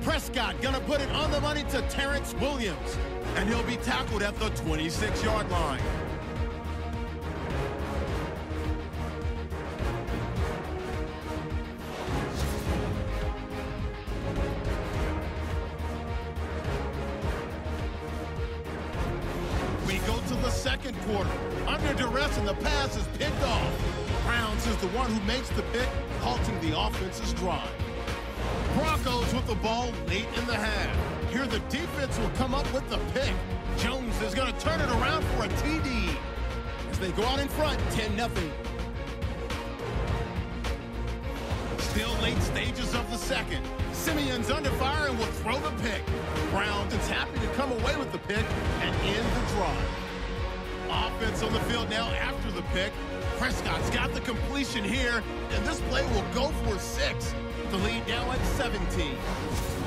Prescott gonna put it on the money to Terrence Williams, and he'll be tackled at the 26-yard line. We go to the second quarter. Under duress, and the pass is picked off. Browns is the one who makes the pick, halting the offense's drive. Broncos with the ball late in the half. Here the defense will come up with the pick. Jones is going to turn it around for a TD. As they go out in front, 10-0. Still late stages of the second. Simeon's under fire and will throw the pick. Browns is happy to come away with the pick and end the drive. Offense on the field now after the pick. Prescott's got the completion here, and this play will go for 6. The lead now at 17.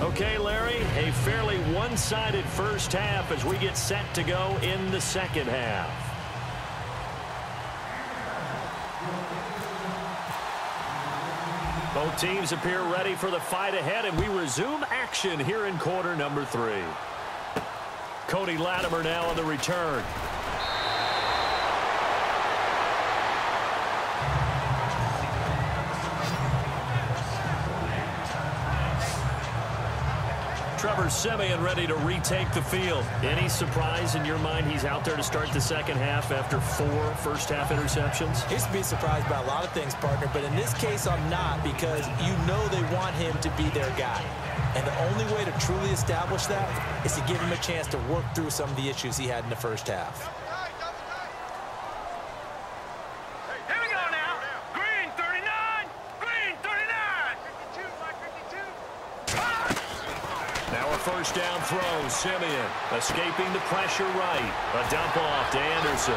Okay, Larry, a fairly one-sided first half as we get set to go in the second half. Both teams appear ready for the fight ahead, and we resume action here in quarter number 3. Cody Latimer now on the return. Trevor Siemian ready to retake the field. Any surprise in your mind he's out there to start the second half after 4 first-half interceptions? He's to be surprised by a lot of things, partner, but in this case I'm not, because you know they want him to be their guy. And the only way to truly establish that is to give him a chance to work through some of the issues he had in the first half. First down throw, Siemian escaping the pressure right. A dump off to Anderson.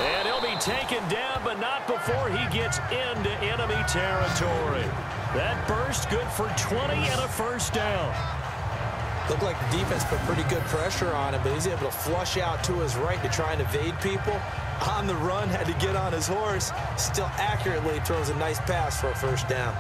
And he'll be taken down, but not before he gets into enemy territory. That burst good for 20 and a first down. Looked like the defense put pretty good pressure on him, but he's able to flush out to his right to try and evade people. On the run, had to get on his horse. Still accurately throws a nice pass for a first down.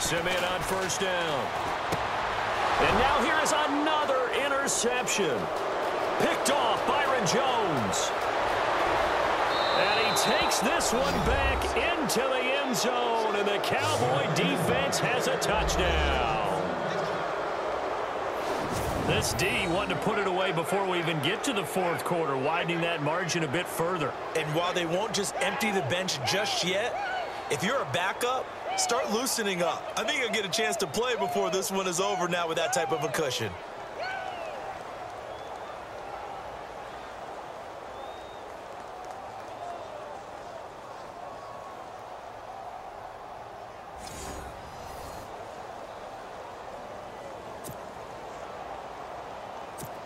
Siemian on first down. And now here is another interception. Picked off Byron Jones. And he takes this one back into the end zone, and the Cowboy defense has a touchdown. This D wanted to put it away before we even get to the fourth quarter, widening that margin a bit further. And while they won't just empty the bench just yet, if you're a backup, start loosening up. I think you'll get a chance to play before this one is over now with that type of a cushion.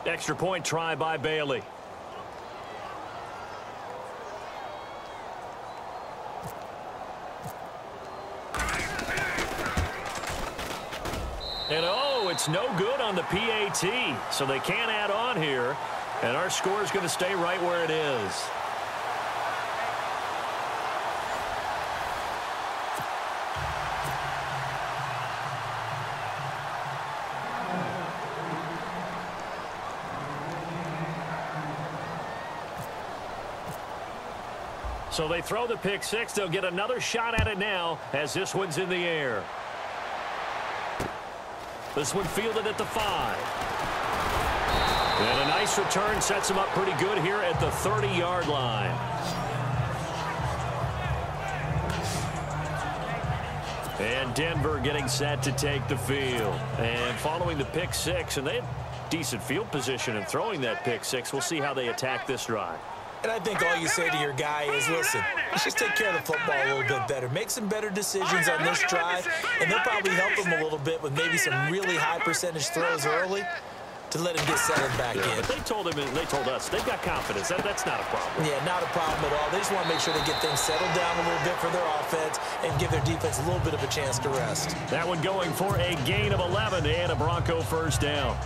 Extra point try by Bailey. And oh, it's no good on the PAT, so they can't add on here, and our score is going to stay right where it is. So they throw the pick six. They'll get another shot at it now as this one's in the air. This one fielded at the 5. And a nice return sets him up pretty good here at the 30-yard line. And Denver getting set to take the field. And following the pick six, and they had decent field position in throwing that pick six. We'll see how they attack this drive. And I think all you say to your guy is, listen, let's just take care of the football a little bit better. Make some better decisions on this drive, and they'll probably help him a little bit with maybe some really high percentage throws early to let him get settled back in. But they told him, and they told us, they've got confidence. That's not a problem. Yeah, not a problem at all. They just want to make sure they get things settled down a little bit for their offense and give their defense a little bit of a chance to rest. That one going for a gain of 11 and a Bronco first down.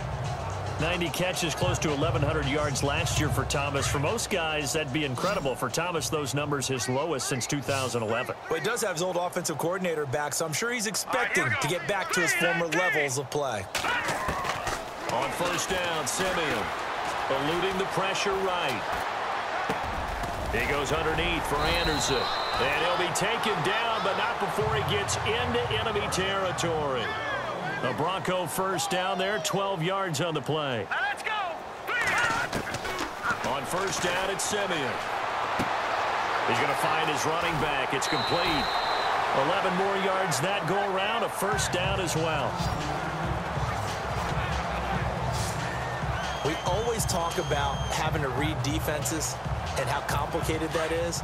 90 catches, close to 1,100 yards last year for Thomas. For most guys, that'd be incredible. For Thomas, those numbers his lowest since 2011. Well, he does have his old offensive coordinator back, so I'm sure he's expecting to get back to his former levels of play. On first down, Simeon eluding the pressure right. He goes underneath for Anderson. And he'll be taken down, but not before he gets into enemy territory. A Bronco first down there, 12 yards on the play. Let's go. On first down, it's Simeon. He's going to find his running back. It's complete. 11 more yards that go around, a first down as well. We always talk about having to read defenses and how complicated that is.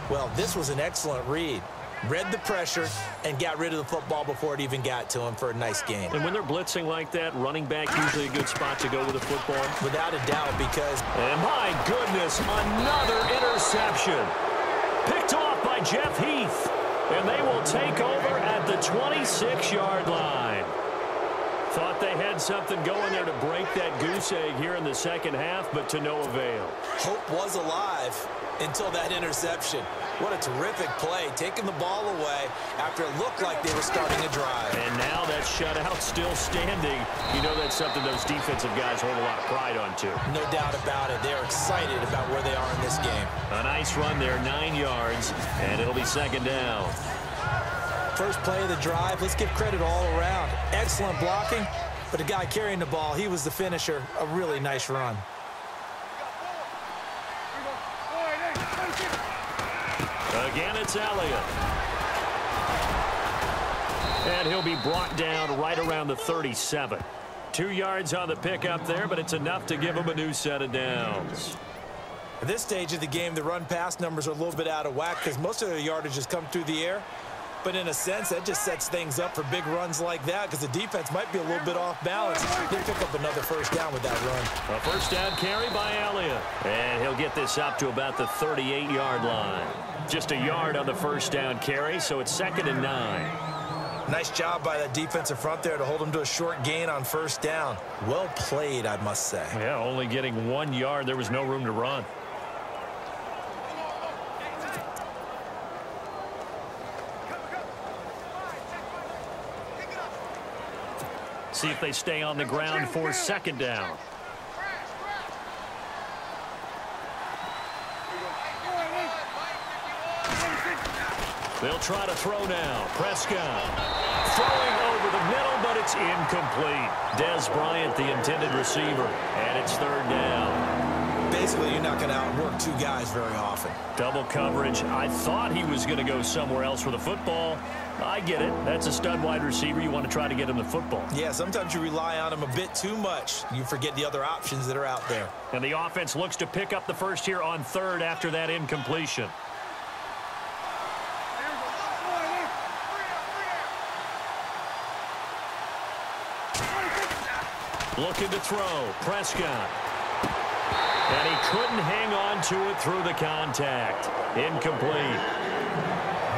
Well, this was an excellent read. Read the pressure and got rid of the football before it even got to him for a nice gain. And when they're blitzing like that, running back usually a good spot to go with the football. Without a doubt, because... And my goodness, another interception. Picked off by Jeff Heath. And they will take over at the 26-yard line. Thought they had something going there to break that goose egg here in the second half, but to no avail. Hope was alive until that interception. What a terrific play, taking the ball away after it looked like they were starting a drive. And now that shutout still standing. You know that's something those defensive guys hold a lot of pride on, too. No doubt about it. They're excited about where they are in this game. A nice run there, 9 yards, and it'll be second down. First play of the drive, let's give credit all around. Excellent blocking, but the guy carrying the ball, he was the finisher. A really nice run. Again, it's Elliott. And he'll be brought down right around the 37. 2 yards on the pickup there, but it's enough to give him a new set of downs. At this stage of the game, the run-pass numbers are a little bit out of whack because most of their yardage has come through the air. But in a sense, that just sets things up for big runs like that because the defense might be a little bit off balance. They pick up another first down with that run. A first down carry by Elliott. And he'll get this up to about the 38-yard line. Just a yard on the first down carry, so it's 2nd and 9. Nice job by that defensive front there to hold him to a short gain on first down. Well played, I must say. Yeah, only getting 1 yard. There was no room to run. See if they stay on the ground for second down. They'll try to throw now. Prescott throwing over the middle, but it's incomplete. Des Bryant, the intended receiver, and it's 3rd down. Basically, you're not going to outwork two guys very often. Double coverage. I thought he was going to go somewhere else with the football. I get it. That's a stud wide receiver. You want to try to get him the football. Yeah, sometimes you rely on him a bit too much. You forget the other options that are out there. And the offense looks to pick up the first here on 3rd after that incompletion. Looking to throw. Prescott. And he couldn't hang on to it through the contact. Incomplete.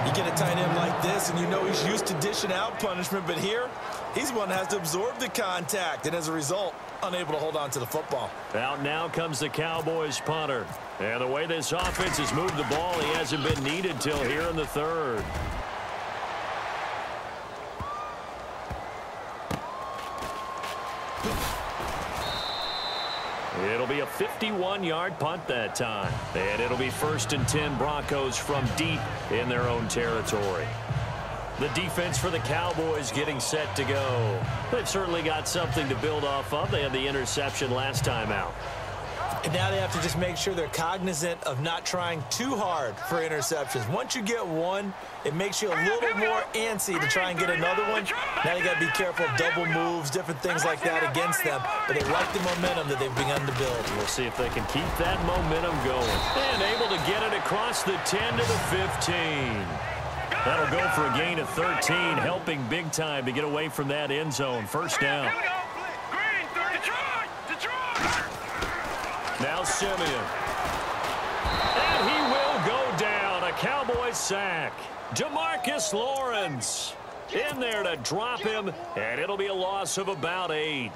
You get a tight end like this, and you know he's used to dishing out punishment, but here, he's the one that has to absorb the contact, and as a result, unable to hold on to the football. Out now comes the Cowboys punter. And the way this offense has moved the ball, he hasn't been needed till here in the 3rd. It'll be a 51-yard punt that time. And it'll be 1st and 10 Broncos from deep in their own territory. The defense for the Cowboys getting set to go. They've certainly got something to build off of. They had the interception last time out. And now they have to just make sure they're cognizant of not trying too hard for interceptions. Once you get one, it makes you a little more antsy to try and get another one. Now you got to be careful of double moves, different things like that against them. But they like the momentum that they've begun to build. We'll see if they can keep that momentum going. And able to get it across the 10 to the 15. That'll go for a gain of 13, helping big time to get away from that end zone. First down. Now Simeon. And he will go down. A Cowboys sack. DeMarcus Lawrence in there to drop him, and it'll be a loss of about 8.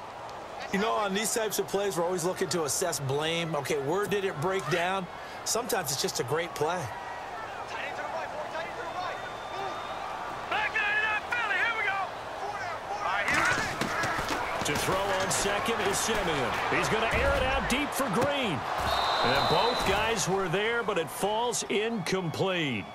You know, on these types of plays, we're always looking to assess blame. Okay, where did it break down? Sometimes it's just a great play. To throw on second is Simeon. He's going to air it out deep for Green. And both guys were there, but it falls incomplete.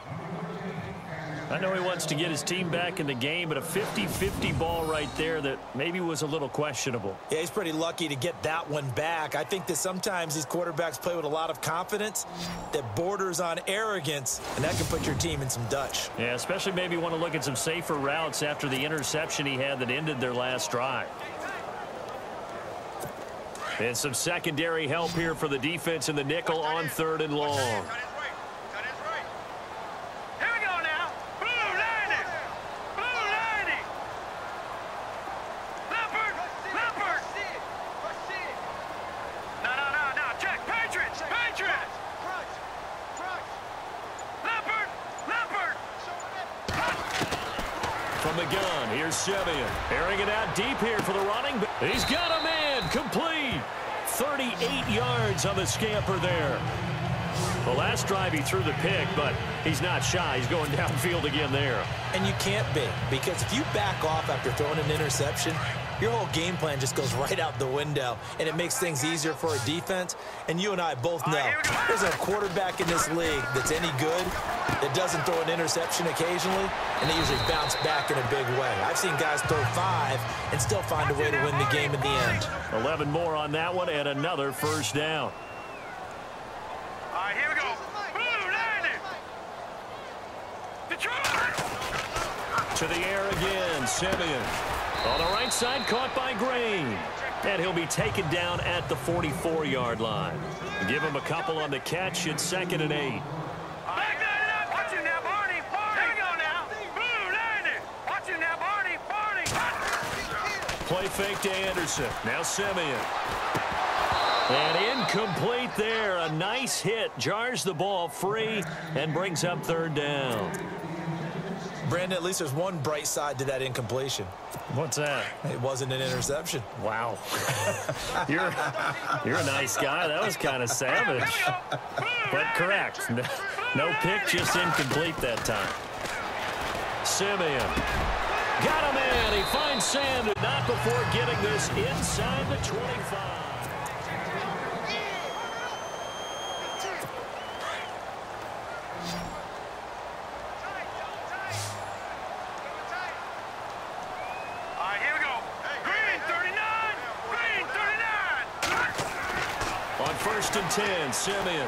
I know he wants to get his team back in the game, but a 50-50 ball right there that maybe was a little questionable. Yeah, he's pretty lucky to get that one back. I think that sometimes these quarterbacks play with a lot of confidence that borders on arrogance, and that can put your team in some Dutch. Yeah, especially maybe want to look at some safer routes after the interception he had that ended their last drive. And some secondary help here for the defense in the nickel on 3rd and long. Here we go now. Blue landing. Blue landing. Leopard. Leopard. No. Check. Patriots. Patriots. Leopard. Leopard. From the gun, here's Simeon. Airing it out deep here for the running. He's got a man. Complete. 38 yards on the scamper there. The last drive he threw the pick, but he's not shy. He's going downfield again there. And you can't be, because if you back off after throwing an interception, your whole game plan just goes right out the window, and it makes things easier for a defense. And you and I both know there's a quarterback in this league that's any good that doesn't throw an interception occasionally, and they usually bounce back in a big way. I've seen guys throw 5 and still find a way to win the game in the end. 11 more on that one and another first down. All right, here we go. Blue landing. Detroit. To the air again, Simeon. On the right side, caught by Green. And he'll be taken down at the 44-yard line. Give him a couple on the catch. It's 2nd and 8. Back that up. Watch you now, Barney. Barney. Here we go now. Blue landing. Watch you now, Barney. Barney. Play fake to Anderson. Now Simeon. And incomplete there. A nice hit. Jars the ball free and brings up 3rd down. Brandon, at least there's one bright side to that incompletion. What's that? It wasn't an interception. Wow. You're a nice guy. That was kind of savage. But correct. No pick, just incomplete that time. Simeon. Got a man. He finds Sanders. Not before getting this inside the 25. On 1st and 10, Simeon.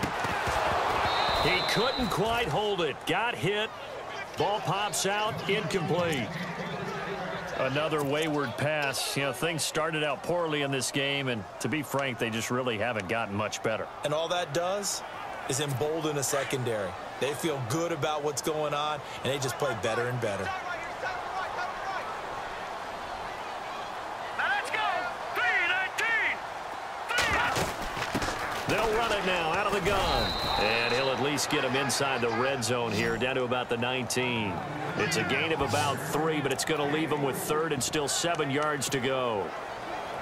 He couldn't quite hold it. Got hit. Ball pops out. Incomplete. Another wayward pass. You know, things started out poorly in this game, and to be frank, they just really haven't gotten much better. And all that does is embolden a secondary. They feel good about what's going on, and they just play better and better. They'll run it now out of the gun. And he'll at least get him inside the red zone here, down to about the 19. It's a gain of about 3, but it's going to leave him with 3rd and still 7 yards to go.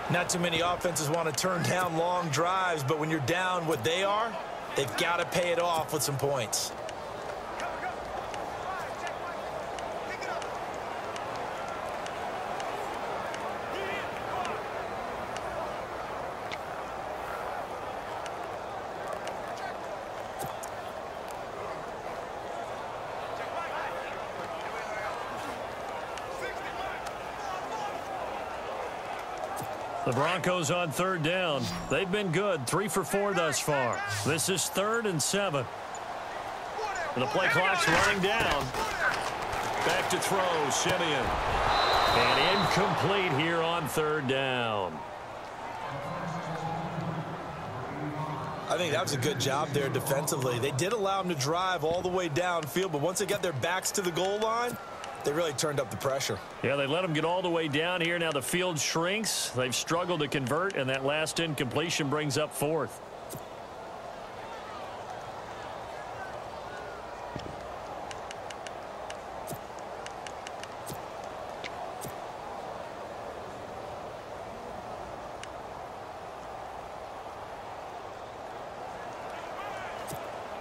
Not too many offenses want to turn down long drives, but when you're down what they are, they've got to pay it off with some points. The Broncos on third down. They've been good, 3 for 4 thus far. This is 3rd and 7. The play clock's running down. Back to throw, Simeon. And incomplete here on 3rd down. I think that was a good job there defensively. They did allow them to drive all the way downfield, but once they got their backs to the goal line, they really turned up the pressure. Yeah, they let them get all the way down here. Now the field shrinks. They've struggled to convert, and that last incompletion brings up 4th.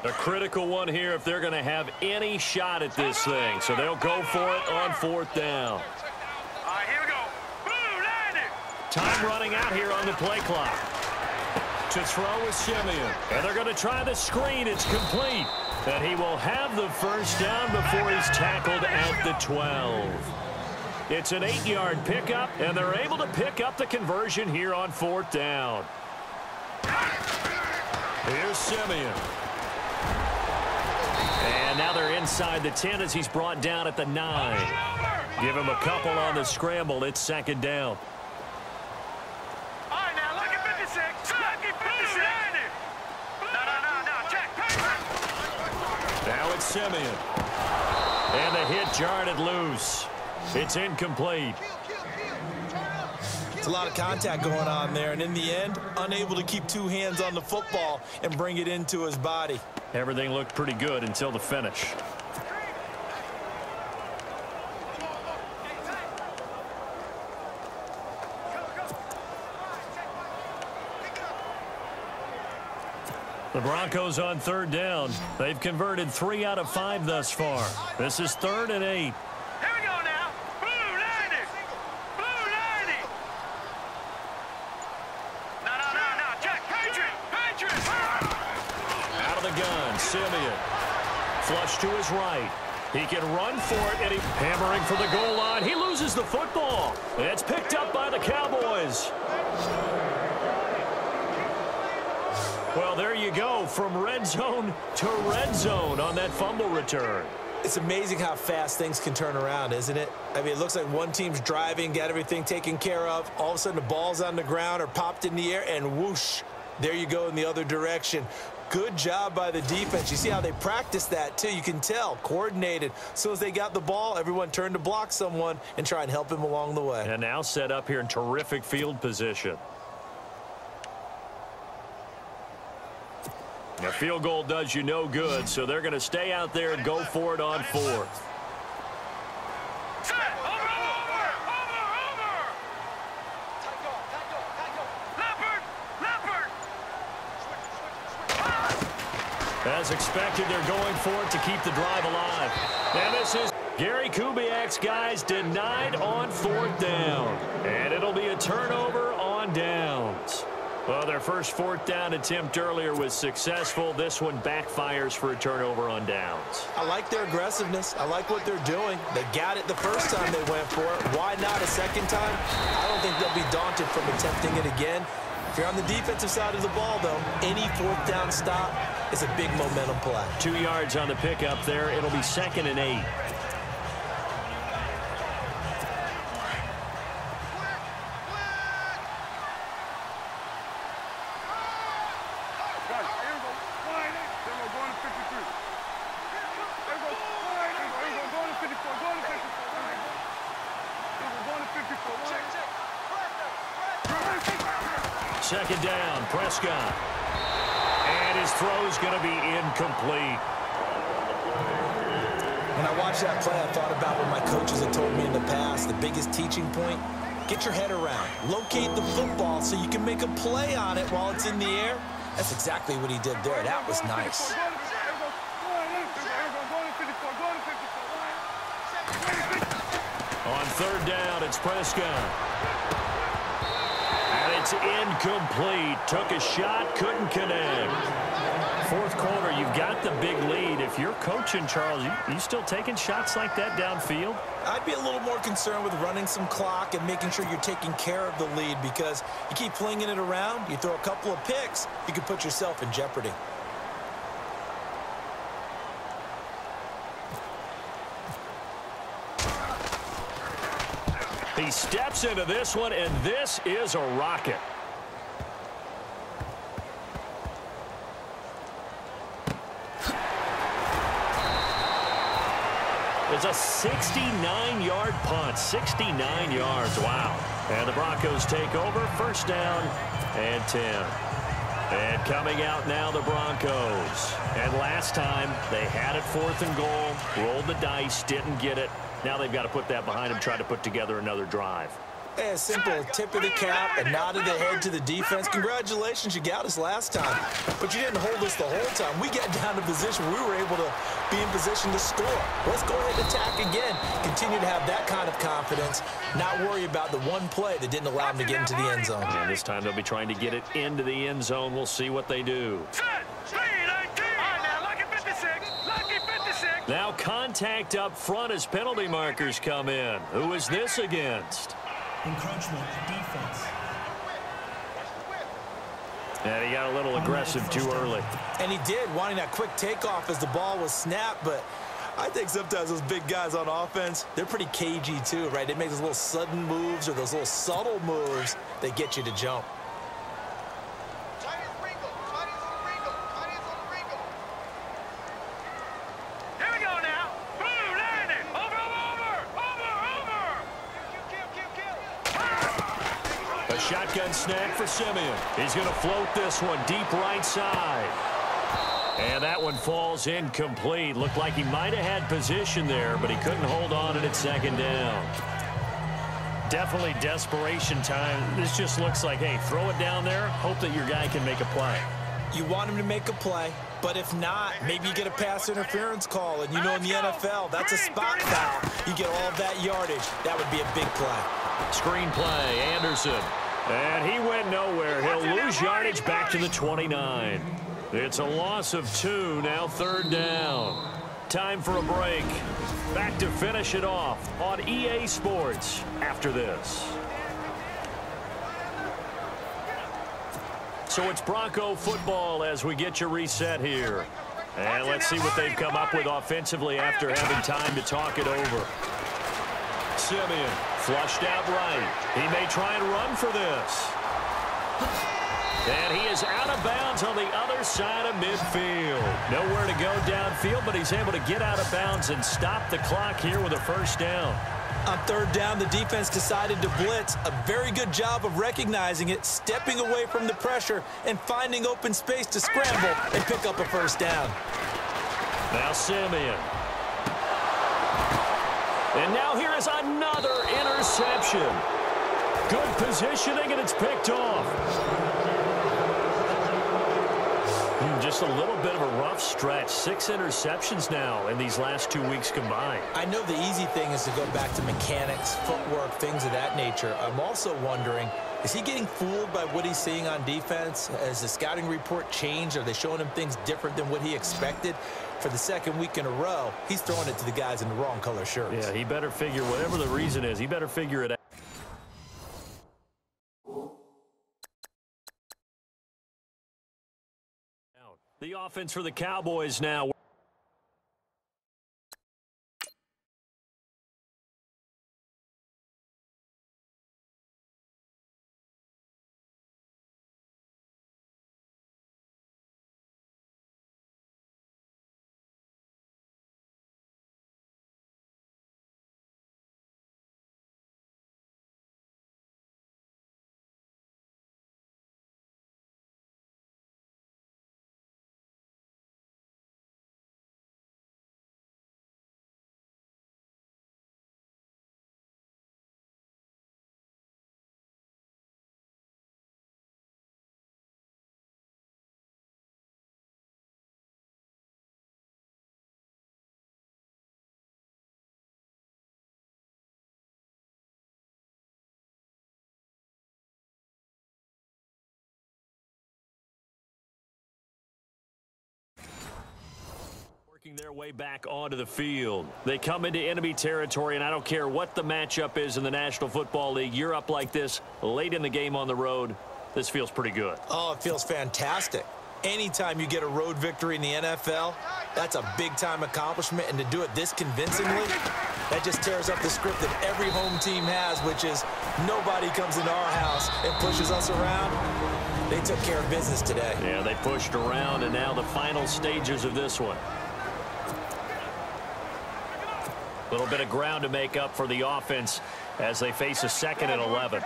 A critical one here if they're going to have any shot at this thing. So they'll go for it on 4th down. All right, here we go. Boom, landed. Time running out here on the play clock. To throw is Simeon. And they're going to try the screen. It's complete. And he will have the first down before he's tackled at the 12. It's an 8-yard pickup, and they're able to pick up the conversion here on 4th down. Here's Simeon. And now they're inside the 10 as he's brought down at the 9. Give him a couple on the scramble. It's 2nd down. All right, now look at 56. Look at 56. No, check. Now it's Simeon. And the hit jarred it loose. It's incomplete. It's a lot of contact going on there, and in the end, unable to keep 2 hands on the football and bring it into his body. Everything looked pretty good until the finish. The Broncos on 3rd down. They've converted 3 out of 5 thus far. This is 3rd and 8. Here we go now. Boom, landed. Boom, landed. No, check. Patriot. Out of the gun, Simeon. Flush to his right. He can run for it, and he's hammering for the goal line. He loses the football. It's picked up by the Cowboys. Well, there you go, from red zone to red zone on that fumble return. It's amazing how fast things can turn around, isn't it? I mean, it looks like one team's driving, got everything taken care of. All of a sudden, the ball's on the ground or popped in the air, and whoosh, there you go in the other direction. Good job by the defense. You see how they practice that, too. You can tell, coordinated. As soon as they got the ball, everyone turned to block someone and try and help him along the way. And now set up here in terrific field position. A field goal does you no good, so they're going to stay out there and go for it on 4th. Set. Over. Leopard. As expected, they're going for it to keep the drive alive. And this is Gary Kubiak's guys denied on 4th down. And it'll be a turnover on downs. Well, their first 4th down attempt earlier was successful. This one backfires for a turnover on downs. I like their aggressiveness. I like what they're doing. They got it the first time they went for it. Why not a second time? I don't think they'll be daunted from attempting it again. If you're on the defensive side of the ball, though, any 4th down stop is a big momentum play. 2 yards on the pickup there. It'll be 2nd and 8. Second down, Prescott. And his throw's going to be incomplete. When I watched that play, I thought about what my coaches had told me in the past. The biggest teaching point, get your head around. Locate the football so you can make a play on it while it's in the air. That's exactly what he did there. That was nice. On 3rd down, it's Prescott. And It's incomplete. Took a shot, couldn't connect. Fourth quarter, you've got the big lead. If you're coaching, Charles, you still taking shots like that downfield? I'd be a little more concerned with running some clock and making sure you're taking care of the lead, because you keep flinging it around, you throw a couple of picks, you could put yourself in jeopardy. He steps into this one, and this is a rocket. It's a 69-yard punt. 69 yards. Wow. And the Broncos take over. First down and 10. And coming out now, the Broncos. And last time, they had it 4th and goal. Rolled the dice. Didn't get it. Now they've got to put that behind them, try to put together another drive. A simple tip of the cap, a nod of the head to the defense. Congratulations, you got us last time. But you didn't hold us the whole time. We got down to position where we were able to be in position to score. Let's go ahead and attack again. Continue to have that kind of confidence. Not worry about the one play that didn't allow them to get into the end zone. And this time they'll be trying to get it into the end zone. We'll see what they do. Now contact up front as penalty markers come in. Who is this against? Encroachment defense. And he got a little aggressive too early. And he did, wanting that quick takeoff as the ball was snapped. But I think sometimes those big guys on offense, they're pretty cagey too, right? They make those little sudden moves or those little subtle moves that get you to jump. Shotgun snag for Simeon. He's going to float this one deep right side. And that one falls incomplete. Looked like he might have had position there, but he couldn't hold on at second down. Definitely desperation time. This just looks like, hey, throw it down there, hope that your guy can make a play. You want him to make a play, but if not, maybe you get a pass interference call. And you know in the NFL, that's a spot foul. You get all of that yardage. That would be a big play. Screen play, Anderson. And he went nowhere. He'll lose yardage back to the 29. It's a loss of 2, now 3rd down. Time for a break. Back to finish it off on EA Sports after this. So it's Bronco football as we get you reset here. And let's see what they've come up with offensively after having time to talk it over. Simeon flushed out right. He may try and run for this. And he is out of bounds on the other side of midfield. Nowhere to go downfield, but he's able to get out of bounds and stop the clock here with a first down. On 3rd down, the defense decided to blitz. A very good job of recognizing it, stepping away from the pressure, and finding open space to scramble and pick up a first down. Now Simeon. And now here is another interception. Good positioning, and it's picked off. Just a little bit of a rough stretch. 6 interceptions now in these last 2 weeks combined. I know the easy thing is to go back to mechanics, footwork, things of that nature. I'm also wondering, is he getting fooled by what he's seeing on defense? Has the scouting report changed? Are they showing him things different than what he expected? For the 2nd week in a row, he's throwing it to the guys in the wrong color shirts. Yeah, he better figure, whatever the reason is, he better figure it out. The offense for the Cowboys now. Working their way back onto the field. They come into enemy territory, and I don't care what the matchup is in the National Football League. You're up like this late in the game on the road. This feels pretty good. Oh, it feels fantastic. Anytime you get a road victory in the NFL, that's a big-time accomplishment, and to do it this convincingly, that just tears up the script that every home team has, which is nobody comes into our house and pushes us around. They took care of business today. Yeah, they pushed around, and now the final stages of this one. A little bit of ground to make up for the offense as they face a 2nd and 11.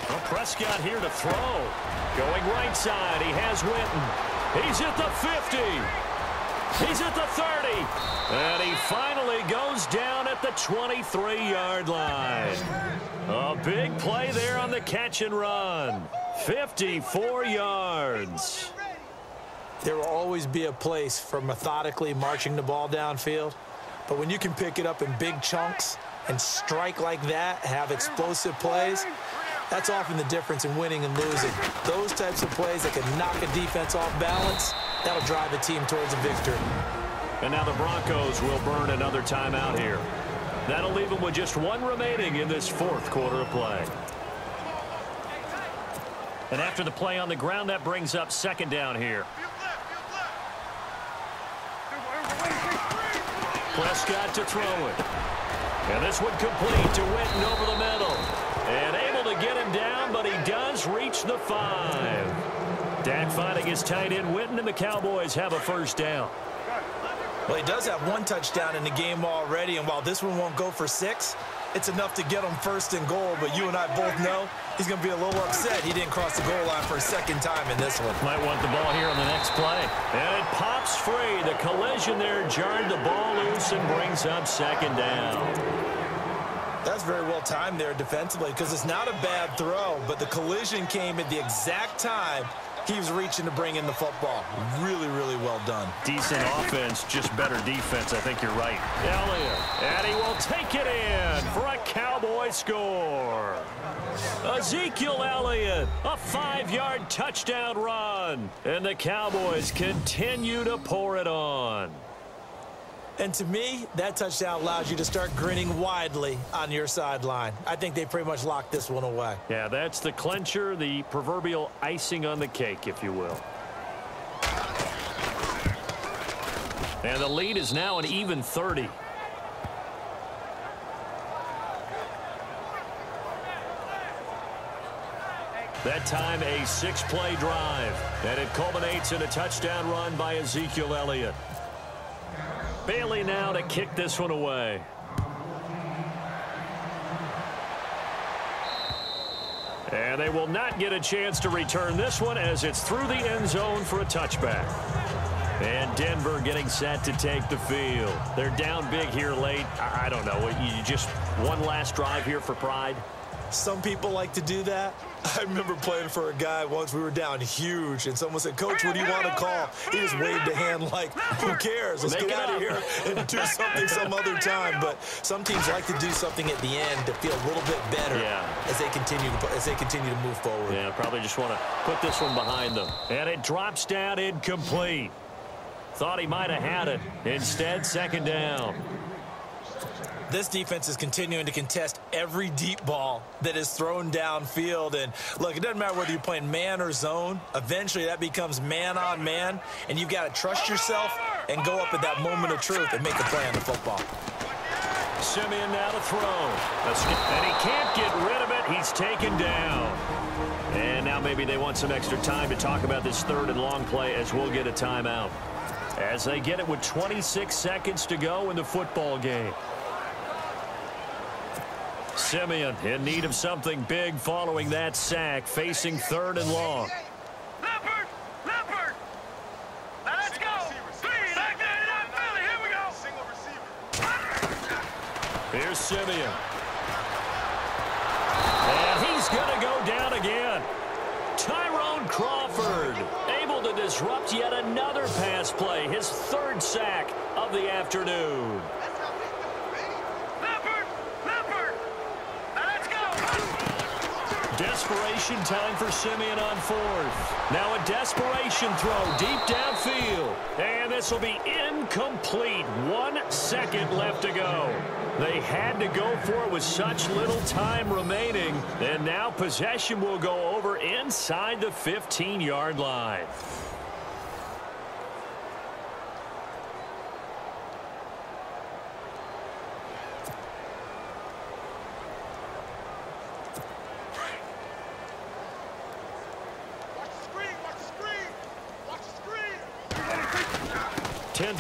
Well, Prescott here to throw. Going right side, he has Winton. He's at the 50. He's at the 30. And he finally goes down at the 23-yard line. A big play there on the catch and run. 54 yards. There will always be a place for methodically marching the ball downfield. But when you can pick it up in big chunks and strike like that, have explosive plays, that's often the difference in winning and losing. Those types of plays that can knock a defense off balance, that'll drive the team towards a victory. And now the Broncos will burn another timeout here. That'll leave them with just one remaining in this 4th quarter of play. And after the play on the ground, that brings up 2nd down here. Prescott to throw it. And this one complete to Winton over the middle. And able to get him down, but he does reach the 5. Dak finding his tight end Winton, and the Cowboys have a 1st down. Well, he does have 1 touchdown in the game already, and while this one won't go for 6, it's enough to get him 1st and goal. But you and I both know he's going to be a little upset he didn't cross the goal line for a 2nd time in this one. Might want the ball here on the next play. And it pops free. The collision there jarred the ball loose and brings up 2nd down. That's very well timed there defensively because it's not a bad throw, but the collision came at the exact time he was reaching to bring in the football. Really, really well done. Decent offense, just better defense. I think you're right. Elliott, and he will take it in for a Cowboy score. Ezekiel Elliott, a 5-yard touchdown run. And the Cowboys continue to pour it on. And to me, that touchdown allows you to start grinning widely on your sideline. I think they pretty much locked this one away. Yeah, that's the clincher, the proverbial icing on the cake, if you will. And the lead is now an even 30. That time a 6-play drive. And it culminates in a touchdown run by Ezekiel Elliott. Bailey now to kick this one away. And they will not get a chance to return this one as it's through the end zone for a touchback. And Denver getting set to take the field. They're down big here late. I don't know. You just one last drive here for pride? Some people like to do that. I remember playing for a guy once. We were down huge, and someone said, "Coach, what do you want to call?" He just waved a hand like, "Who cares? Let's get out of here and do something some other time." But some teams like to do something at the end to feel a little bit better as they continue to move forward. Yeah, probably just want to put this one behind them. And it drops down incomplete. Thought he might have had it. Instead, 2nd down. This defense is continuing to contest every deep ball that is thrown downfield. And, look, it doesn't matter whether you're playing man or zone. Eventually, that becomes man on man, and you've got to trust yourself and go up at that moment of truth and make a play on the football. Simeon now to throw. And he can't get rid of it. He's taken down. And now maybe they want some extra time to talk about this 3rd and long play as we'll get a timeout. As they get it with 26 seconds to go in the football game. Simeon in need of something big following that sack, facing 3rd and long. Leopard! Leopard! Now let's go! 3, like that, Philly, here we go! Single receiver. Here's Simeon. And he's going to go down again. Tyrone Crawford able to disrupt yet another pass play, his 3rd sack of the afternoon. Desperation time for Simeon on fourth. Now a desperation throw deep downfield. And this will be incomplete. 1 second left to go. They had to go for it with such little time remaining. And now possession will go over inside the 15-yard line.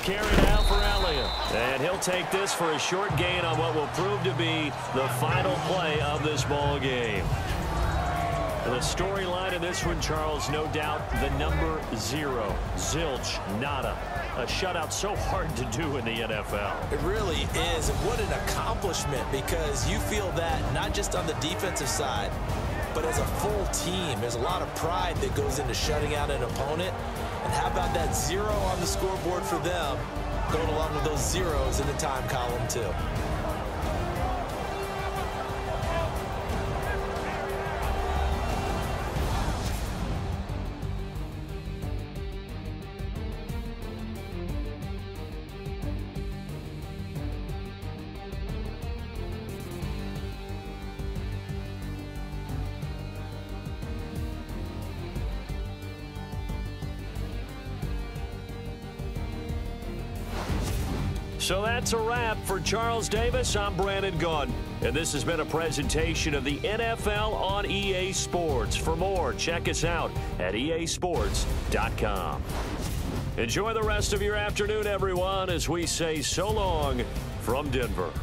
Carry now for Elliott. And he'll take this for a short gain on what will prove to be the final play of this ball game. And the storyline in this one, Charles, no doubt the number 0. Zilch, nada. A shutout so hard to do in the NFL. It really is. And what an accomplishment, because you feel that not just on the defensive side, but as a full team. There's a lot of pride that goes into shutting out an opponent. And how about that 0 on the scoreboard for them, going along with those zeros in the time column, too. So that's a wrap for Charles Davis. I'm Brandon Gaudin, and this has been a presentation of the NFL on EA Sports. For more, check us out at easports.com. Enjoy the rest of your afternoon, everyone, as we say so long from Denver.